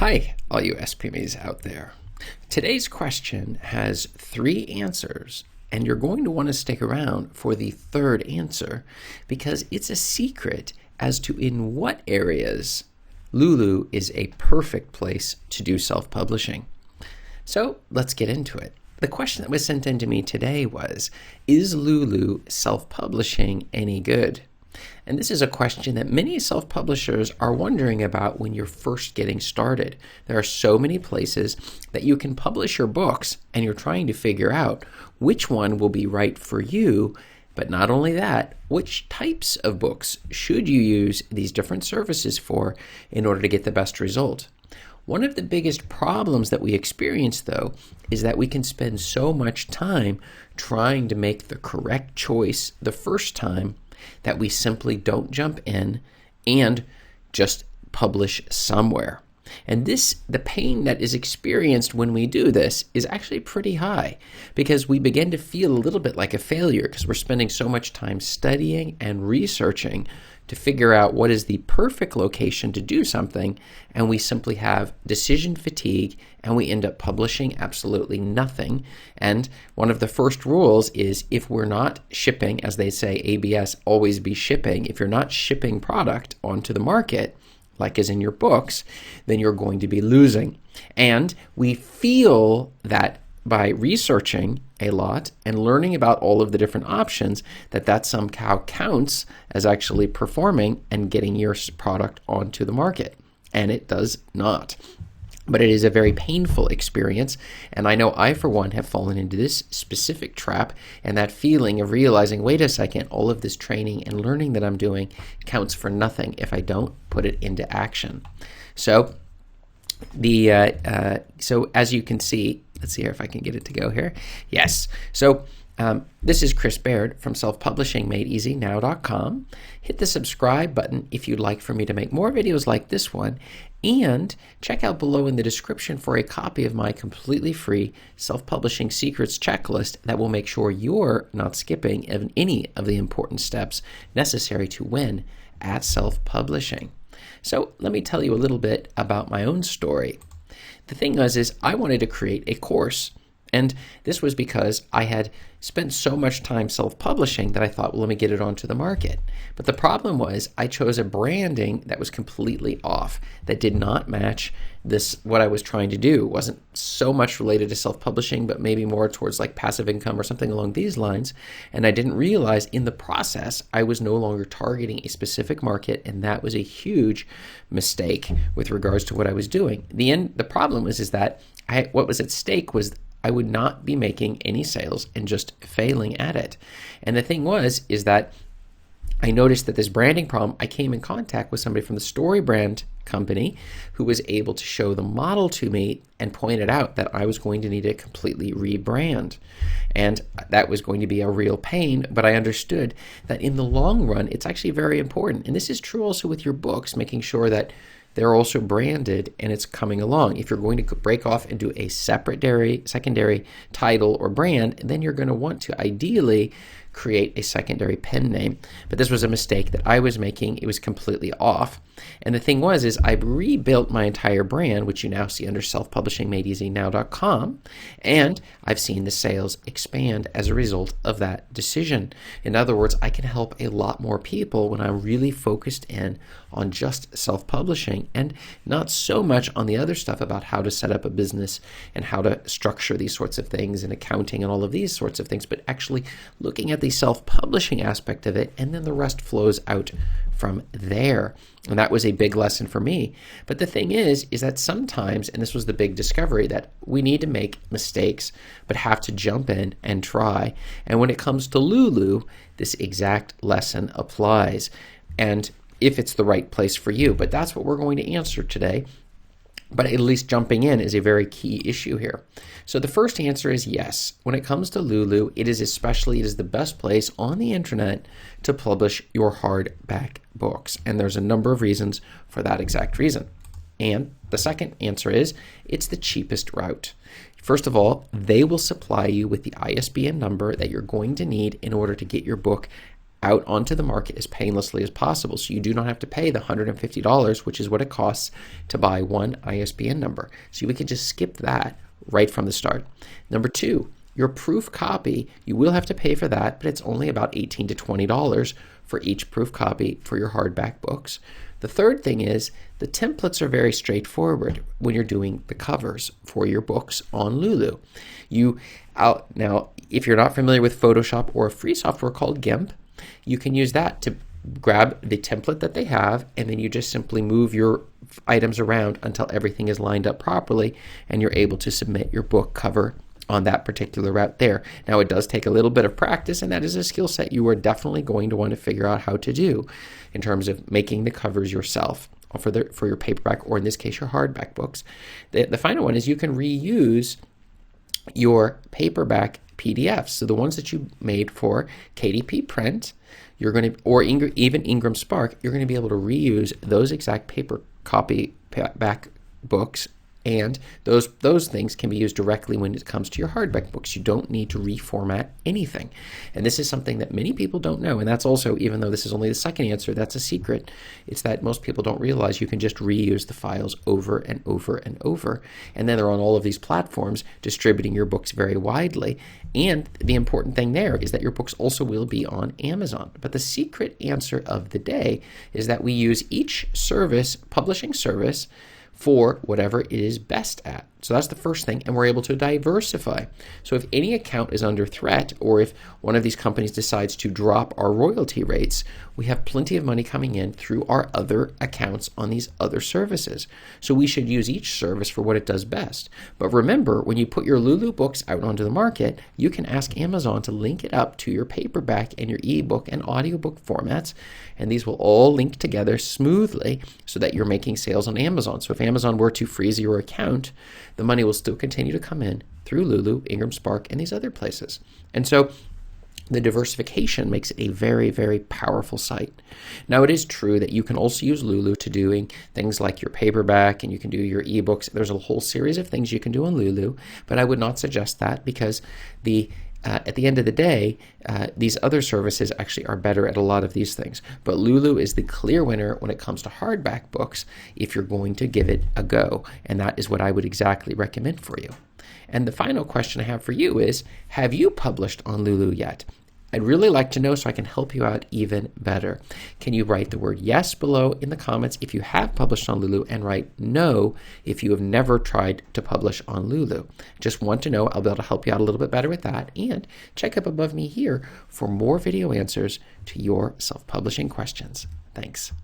Hi, all you SPMEs out there. Today's question has 3 answers, and you're going to want to stick around for the third answer because it's a secret as to in what areas Lulu is a perfect place to do self-publishing. So let's get into it. The question that was sent in to me today was, is Lulu self-publishing any good? And this is a question that many self-publishers are wondering about when you're first getting started. There are so many places that you can publish your books, and you're trying to figure out which one will be right for you. But not only that, which types of books should you use these different services for in order to get the best result? One of the biggest problems that we experience, though, is that we can spend so much time trying to make the correct choice the first time that we simply don't jump in and just publish somewhere. And the pain that is experienced when we do this is actually pretty high because we begin to feel a little bit like a failure because we're spending so much time studying and researching to figure out what is the perfect location to do something, and we simply have decision fatigue and we end up publishing absolutely nothing. And one of the first rules is if we're not shipping, as they say, ABS, always be shipping, if you're not shipping product onto the market, like is in your books, then you're going to be losing. And we feel that by researching a lot and learning about all of the different options, that somehow counts as actually performing and getting your product onto the market. And it does not. But it is a very painful experience, and I know I, for one, have fallen into this specific trap and that feeling of realizing, wait a second, all of this training and learning that I'm doing counts for nothing if I don't put it into action. So so as you can see, let's see here if I can get it to go here. Yes. So this is Chris Baird from selfpublishingmadeeasynow.com. Hit the subscribe button if you'd like for me to make more videos like this one, and check out below in the description for a copy of my completely free self-publishing secrets checklist that will make sure you're not skipping any of the important steps necessary to win at self-publishing. So let me tell you a little bit about my own story. The thing is I wanted to create a course. And this was because I had spent so much time self-publishing that I thought, well, let me get it onto the market. But the problem was I chose a branding that was completely off, that did not match what I was trying to do. It wasn't so much related to self-publishing, but maybe more towards like passive income or something along these lines. And I didn't realize in the process I was no longer targeting a specific market, and that was a huge mistake with regards to what I was doing. The problem is that what was at stake was I would not be making any sales and just failing at it. And the thing is that I noticed that this branding problem, I came in contact with somebody from the Story Brand company who was able to show the model to me and pointed out that I was going to need to completely rebrand. And that was going to be a real pain, but I understood that in the long run, it's actually very important. And this is true also with your books, making sure that they're also branded and it's coming along. If you're going to break off and do a secondary title or brand, then you're going to want to ideally create a secondary pen name. But this was a mistake that I was making. It was completely off. And the thing is I rebuilt my entire brand, which you now see under selfpublishingmadeeasynow.com, and I've seen the sales expand as a result of that decision. In other words, I can help a lot more people when I'm really focused in on just self-publishing and not so much on the other stuff about how to set up a business and how to structure these sorts of things and accounting and all of these sorts of things, but actually looking at the self-publishing aspect of it, and then the rest flows out from there. And that was a big lesson for me. But the thing is that sometimes, and this was the big discovery, that we need to make mistakes, but have to jump in and try. And when it comes to Lulu, this exact lesson applies. And if it's the right place for you, but that's what we're going to answer today. But at least jumping in is a very key issue here. So the first answer is yes. When it comes to Lulu, it is the best place on the internet to publish your hardback books. And there's a number of reasons for that exact reason. And the second answer is it's the cheapest route. First of all, they will supply you with the ISBN number that you're going to need in order to get your book out onto the market as painlessly as possible. So you do not have to pay the $150, which is what it costs to buy one ISBN number. So we can just skip that right from the start. Number two, your proof copy, you will have to pay for that, but it's only about $18 to $20 for each proof copy for your hardback books. The third thing is the templates are very straightforward when you're doing the covers for your books on Lulu. Now, if you're not familiar with Photoshop or a free software called GIMP, you can use that to grab the template that they have, and then you just simply move your items around until everything is lined up properly, and you're able to submit your book cover on that particular route there. Now, it does take a little bit of practice, and that is a skill set you are definitely going to want to figure out how to do in terms of making the covers yourself for your paperback, or in this case, your hardback books. The final one is you can reuse your paperback PDFs. So the ones that you made for KDP print, you're going to, or even Ingram Spark, you're going to be able to reuse those exact paper copy back books, and those things can be used directly when it comes to your hardback books. You don't need to reformat anything. And this is something that many people don't know. And that's also, even though this is only the second answer, that's a secret. It's that most people don't realize you can just reuse the files over and over and over. And then they're on all of these platforms distributing your books very widely. And the important thing there is that your books also will be on Amazon. But the secret answer of the day is that we use each service, publishing service, for whatever it is best at. So that's the first thing, and we're able to diversify. So if any account is under threat, or if one of these companies decides to drop our royalty rates, we have plenty of money coming in through our other accounts on these other services. So we should use each service for what it does best. But remember, when you put your Lulu books out onto the market, you can ask Amazon to link it up to your paperback and your ebook and audiobook formats, and these will all link together smoothly so that you're making sales on Amazon. So if Amazon were to freeze your account, the money will still continue to come in through Lulu, Ingram Spark, and these other places. And so the diversification makes it a very, very powerful site. Now, it is true that you can also use Lulu to doing things like your paperback, and you can do your ebooks. There's a whole series of things you can do on Lulu, but I would not suggest that, because at the end of the day, these other services actually are better at a lot of these things. But Lulu is the clear winner when it comes to hardback books if you're going to give it a go. And that is what I would exactly recommend for you. And the final question I have for you is, have you published on Lulu yet? I'd really like to know so I can help you out even better. Can you write the word yes below in the comments if you have published on Lulu, and write no if you have never tried to publish on Lulu? Just want to know. I'll be able to help you out a little bit better with that. And check up above me here for more video answers to your self-publishing questions. Thanks.